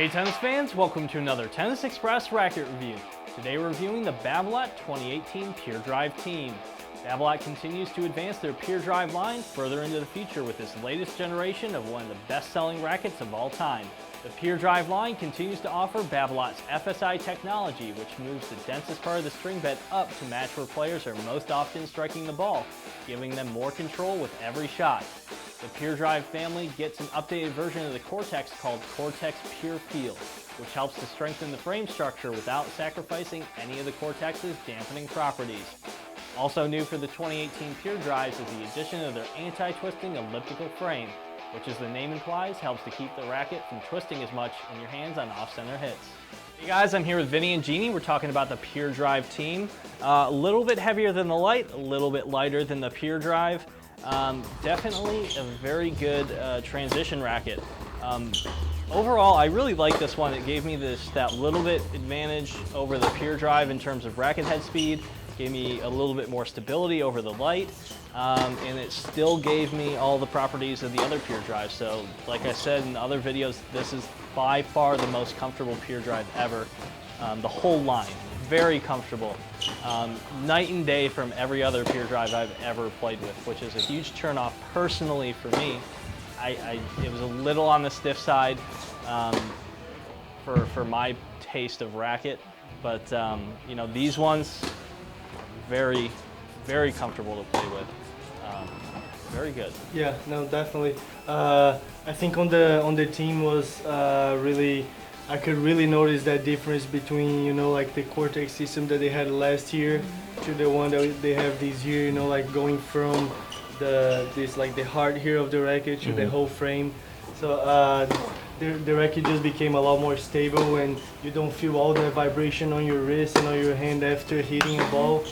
Hey tennis fans, welcome to another Tennis Express racket review. Today we're reviewing the Babolat 2018 Pure Drive team. Babolat continues to advance their Pure Drive line further into the future with this latest generation of one of the best-selling rackets of all time. The Pure Drive line continues to offer Babolat's FSI technology, which moves the densest part of the string bed up to match where players are most often striking the ball, giving them more control with every shot. The Pure Drive family gets an updated version of the Cortex called Cortex Pure Feel, which helps to strengthen the frame structure without sacrificing any of the Cortex's dampening properties. Also new for the 2018 Pure Drives is the addition of their anti-twisting elliptical frame, which, as the name implies, helps to keep the racket from twisting as much in your hands on off-center hits. Hey guys, I'm here with Vinny and Jeannie. We're talking about the Pure Drive team. A little bit heavier than the Light, a little bit lighter than the Pure Drive. Definitely a very good transition racket. Overall, I really like this one. It gave me that little bit advantage over the Pure Drive in terms of racket head speed. Gave me a little bit more stability over the Light, and it still gave me all the properties of the other Pure Drive. So, like I said in other videos, this is by far the most comfortable Pure Drive ever. The whole line, very comfortable. Night and day from every other Pure Drive I've ever played with, which is a huge turnoff personally for me. It was a little on the stiff side for my taste of racket, but you know, these ones, very, very comfortable to play with. Very good. Yeah, no, definitely. I think on the team was really, I could really notice that difference between, you know, like the Cortex system that they had last year to the one that they have this year, you know, like going from the heart here of the racket to the whole frame. So the racket just became a lot more stable, and you don't feel all the vibration on your wrist and on your hand after hitting a ball.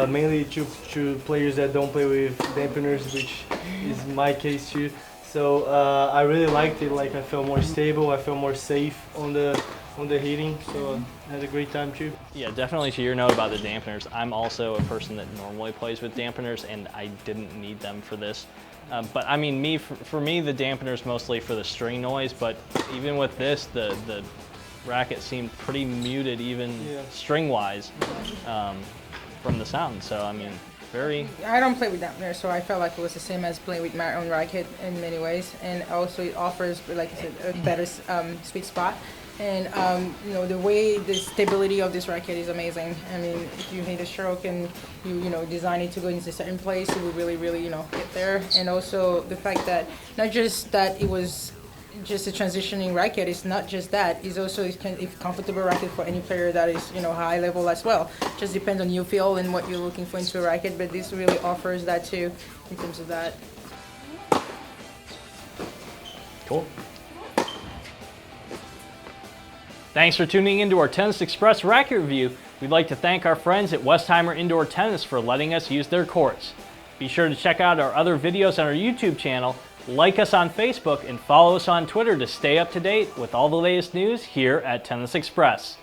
Mainly to players that don't play with dampeners, which is my case too. So I really liked it. Like, I felt more stable, I felt more safe on the hitting, so I had a great time too. Yeah, definitely to your note about the dampeners, I'm also a person that normally plays with dampeners, and I didn't need them for this. But I mean, for me, the dampeners mostly for the string noise, but even with this, the racket seemed pretty muted, even string-wise, from the sound. So I mean, I don't play with dampeners, so I felt like it was the same as playing with my own racket in many ways, and also it offers, like I said, a better sweet spot. And you know, the stability of this racket is amazing. I mean, if you hit a stroke and you design it to go into a certain place, it will really get there. And also the fact that not just that it was just a transitioning racket, it's not just that, it's also a comfortable racket for any player that is high level as well. Just depends on your feel and what you're looking for into a racket, but this really offers that too in terms of that. Cool. Thanks for tuning into our Tennis Express racket review. We'd like to thank our friends at Westheimer Indoor Tennis for letting us use their courts. Be sure to check out our other videos on our YouTube channel, like us on Facebook, and follow us on Twitter to stay up to date with all the latest news here at Tennis Express.